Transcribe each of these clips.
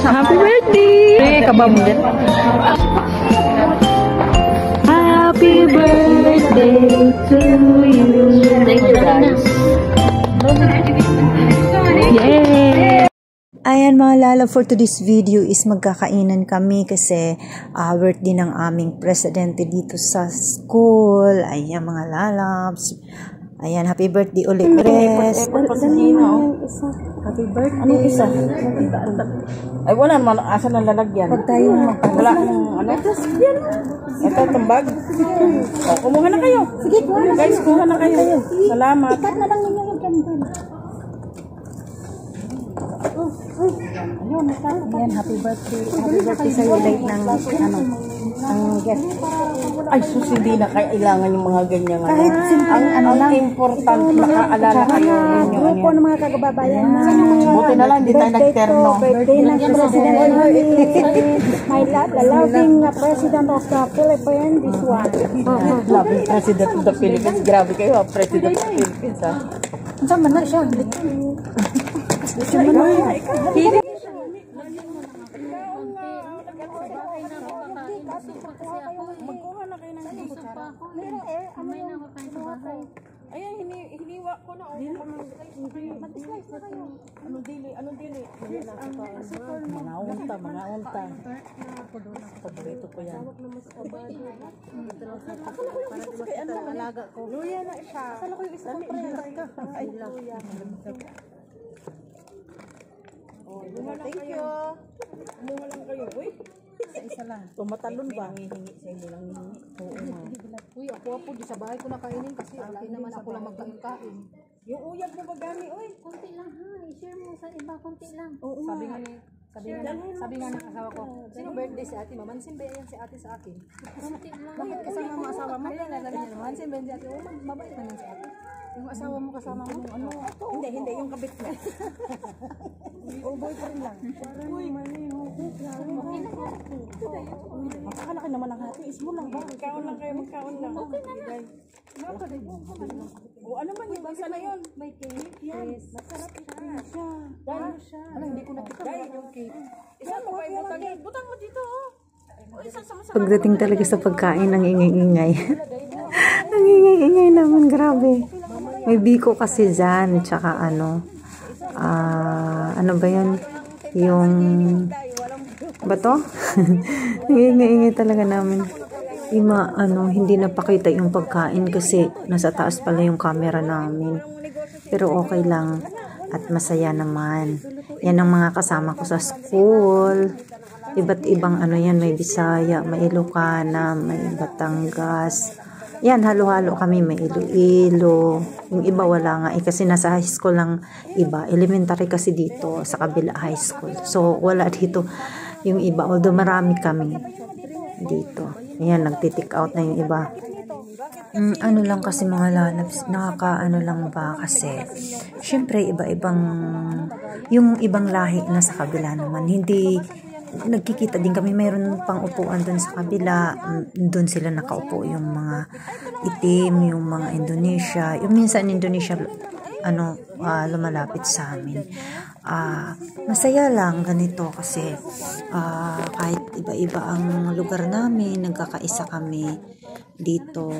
Happy birthday! Kabam din. Happy birthday to you. Thank you guys. Yay! Ayan mga lala, for today's video is magkakainan kami kasi birthday ng aming presidente dito sa school. Ayan mga lalabs. Ayan, happy birthday ulit, Pres. Happy birthday. Anong isa? Ay, wala naman. Asa na lalagyan? Pag tayo wala ano? Ito, tumbag. O, kumuha na kayo. Sige, kuha na. Guys, kuha na kayo. Salamat. Ikat na lang ninyo yung ganda. Ayan, happy birthday. Happy birthday sa'yo late ng ang guest. Ay, sus, hindi na kailangan yung mga ganyan. Kahit simpleng lang. Important, makaalala kayo ninyo. Grupo ng mga kagababayan na. Buti na lang, hindi tayo nagterno. Birthday ng President my loving President of the Philippines, this one. Loving President of the Philippines. Grabe kayo, President of the Philippines, ha? Saan man na siya? Magkuha na kayo ng kutsara. Ayan, hiniwa ko na. Ano dili? Mga unta. Paborito ko yan. Alaga ko. Luya na siya. Akala ko yung isang ka. Ay, luya. Thank you. Kumuha lang kayo. Uy, isa lang. Tumatalon ba? Hihingi sa inyo lang hihingi. Oo nga. Uy, ako di sa bahay ko nakainin kasi alay naman ako lang magkain. Yung uyag mo ba gani? Uy, Konti lang ha, i-share mo sa iba, konti lang. oo nga. Sabi nga ng asawa ko, sino birthday si ate? Mamansin ba yan si ate sa akin? Konti lang. Bakit kasama mo asawa mo? Ayun, nalabi niya, mamansin ba yan si ate? Oh, mabait naman si ate. Yung asawa mo kasama mo, ano? Hindi, yung kabit niya. Oh, boyfriend lang. Uy, Makakalaki naman ang hati. Ismo lang ba? magkaon lang kayo, magkaon lang. Okay na na. O ano man yung isa na yun? May cake, yes. Masarap siya. Ano, hindi ko nakita. Dahil yung cake. Isa mo kayo butang. Butang mo dito, oh. O, isa sa masarap. Pagdating talaga sa pagkain, ang ingay-ingay. Ang ingay-ingay naman, grabe. May biko kasi dyan, tsaka ano ba yun? Yung, ba to? Ingay-ingay talaga namin. Hindi napakita yung pagkain kasi nasa taas pala yung camera namin. Pero okay lang at masaya naman. Yan ang mga kasama ko sa school. Iba't ibang yan, may Bisaya, may Ilocana, may Batangas. Yan, halo-halo kami, may Iloilo. Yung iba wala nga kasi nasa high school lang iba. Elementary kasi dito sa kabila high school. So wala dito yung iba. Although marami kami dito. Ayan, nagtitik out na yung iba. Ano lang kasi mga lalabs, lang ba kasi syempre iba-ibang yung ibang lahi na sa kabila naman, hindi nagkikita din kami, mayroon pang upuan dun sa kabila, dun sila nakaupo, yung mga itim, yung mga Indonesia, yung minsan Indonesia lumalapit sa amin. Masaya lang ganito kasi kahit iba-iba ang lugar namin, nagkakaisa kami dito.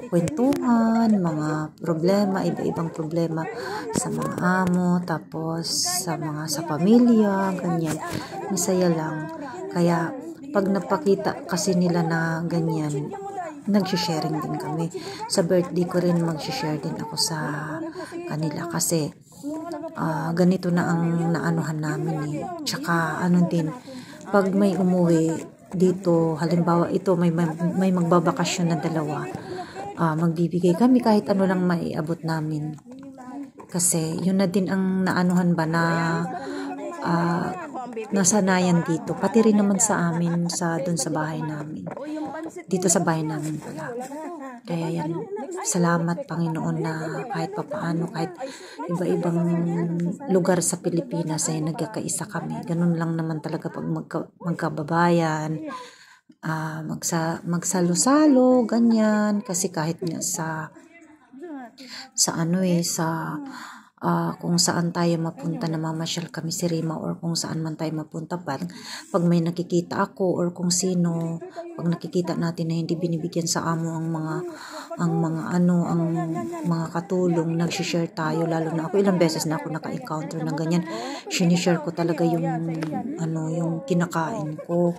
Kwentuhan, mga problema, iba-ibang problema sa mga amo, tapos sa pamilya, ganyan. Masaya lang. Kaya pag napakita kasi nila na ganyan, nag-sharing din kami. Sa birthday ko rin mag-share din ako sa kanila kasi ganito na ang naanuhan namin eh. Tsaka din, pag may umuwi dito, halimbawa ito may magbabakasyon na dalawa, magbibigay kami kahit ano lang maiabot namin. Kasi yun na din ang naanuhan ba na nasanayan dito, pati rin naman sa amin dun sa bahay namin, dito sa bahay namin pala. Kaya yan, salamat Panginoon na kahit papaano, kahit iba-ibang lugar sa Pilipinas ay nagkakaisa kami. Ganun lang naman talaga pag magkababayan, magsalo-salo, ganyan. Kasi kahit nga sa kung saan tayo mapunta na mamasyal kami si Rima or kung saan man tayo mapunta pag may nakikita ako or kung sino, pag nakikita natin na hindi binibigyan sa amo ang mga katulong, nag-share tayo, lalo na ako ilang beses na ako naka-encounter ng ganyan. Sinishare ko talaga yung yung kinakain ko.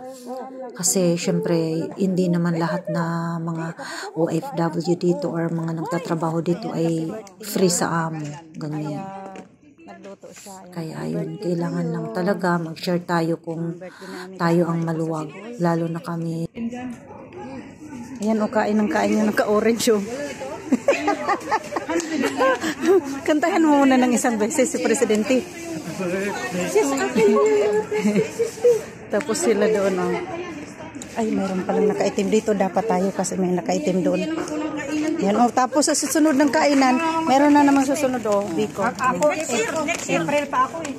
Kasi syempre hindi naman lahat na mga OFW dito or mga nagtatrabaho dito ay free sa amo. Ganyan. Nagluto siya. Kaya ayun, kailangan lang talaga mag-share tayo kung tayo ang maluwag. Lalo na kami. Ayan, kain ng kain yung naka-orange oh. Kantahan mo muna ng isang beses si Presidente. Tapos sila doon oh. Ay, mayroon palang nakaitim dito. Dapat tayo kasi may nakaitim doon. Yan oh. Tapos sa susunod ng kainan, meron na namang susunod oh. Biko. Ako, April pa ako eh.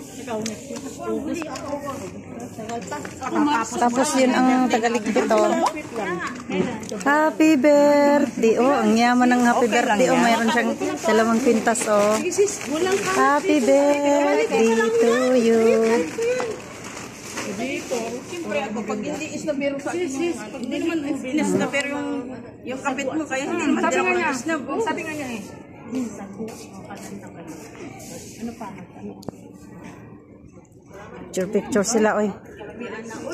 Tapos yun ang Tagalog dito. Happy birthday. Oh, ang yaman ng happy birthday. Oh, mayroon siyang 2 kwintas oh. Happy birthday to you. Dito, siyempre ako, pag hindi isnabero sa akin, pag hindi naman isnabero yung kapit mo, kaya hindi naman din ako nag-isnab. Sabi nga niya eh. Picture sila oy.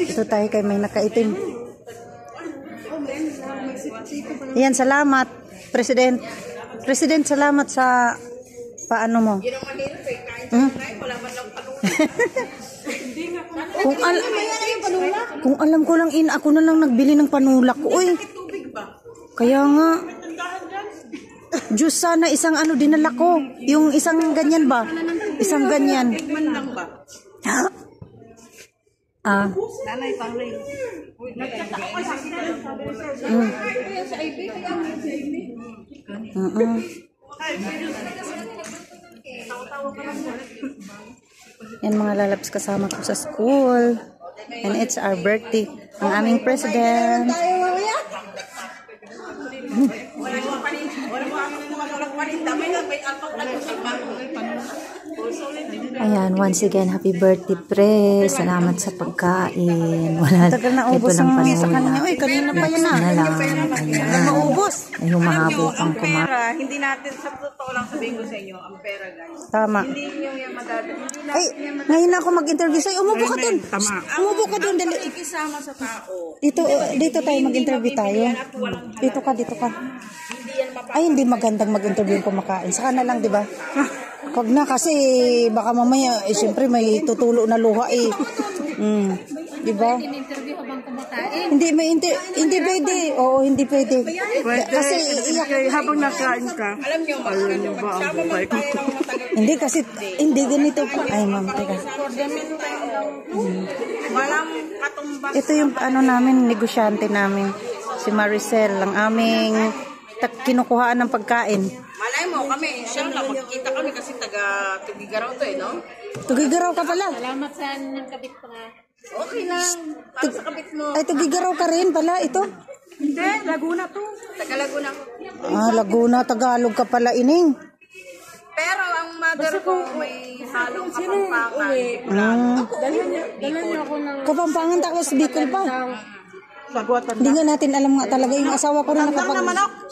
Ito tayo kay may nakaitim. Yan, salamat President. President, salamat sa paano mo. Kung alam ko lang ako na lang nagbili ng panulak ko. Uy. Kaya nga. Diyos, sana isang dinala ko. Yung isang ganyan ba? Isang ganyan. Nanay, pangray. Yan mga lalabs kasama ko sa school. And it's our birthday. Ang aming president. Ayan, once again, happy birthday, Pre. Salamat sa pagkain. Wala, Tagal na ubos ito lang ang sa panula. kanya. Uy, kanina pa yan Next na lang. Ayan. Maubos. Ay, humahabol pang Ang kumain. pera, hindi natin, sa totoo lang sabihin ko sa inyo, ang pera guys. Tama. Hindi nyo yan madadala. Ay, ngayon ako mag-interview sa'yo. Umupo ka dun. Umupo ka dun. Dali. Ikisama sa tao. Dito tayo mag-interview tayo. Dito ka. Ay, hindi magandang mag-interview yung kumakain. Saka na lang, di ba? Wag na kasi baka mamaya, siyempre may tutulo na luha eh. Di ba? Interview habang kumakain. Hindi pwede. Oo, hindi pwede. Kasi iyak. Habang nakain ka, alam nyo, ba ang buhay ko? Hindi kasi, hindi ganito. Ay, ma'am, teka. Walang katumbas. Ito yung namin, negosyante namin. Si Maricel, ang aming kinukuhaan ng pagkain. Malay mo kami, siyam lang, magkikita kami kasi taga Tugigaraw to eh, no? Tugigaraw ka pala. Salamat sa ng kabit ko nga. Okay lang, para sa kapit mo. Ay, Tugigaraw ka rin pala, ito. Hindi, Laguna to. Taga Laguna ko. Laguna, Tagalog ka pala, ining. Pero ang mother ko may halong Kapampangan. Dalan niyo ako ng Kapampangan, tapos Bicol pa. Hindi nga natin alam nga talaga yung asawa ko rin nakapag...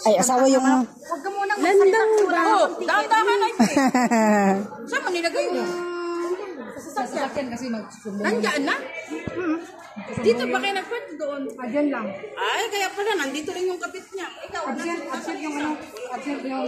Ay, asawa yung... Huwag ka munang landang ba? Oh, dahan-dahan ay. Saan mo nilagay yung... sasakyan kasi magsusumbong. Nandiyan na? Dito ba kayo nagpwede doon? Diyan lang. Ay, kaya pala, nandito rin yung kapit niya. Ikaw, Absent yung absent yung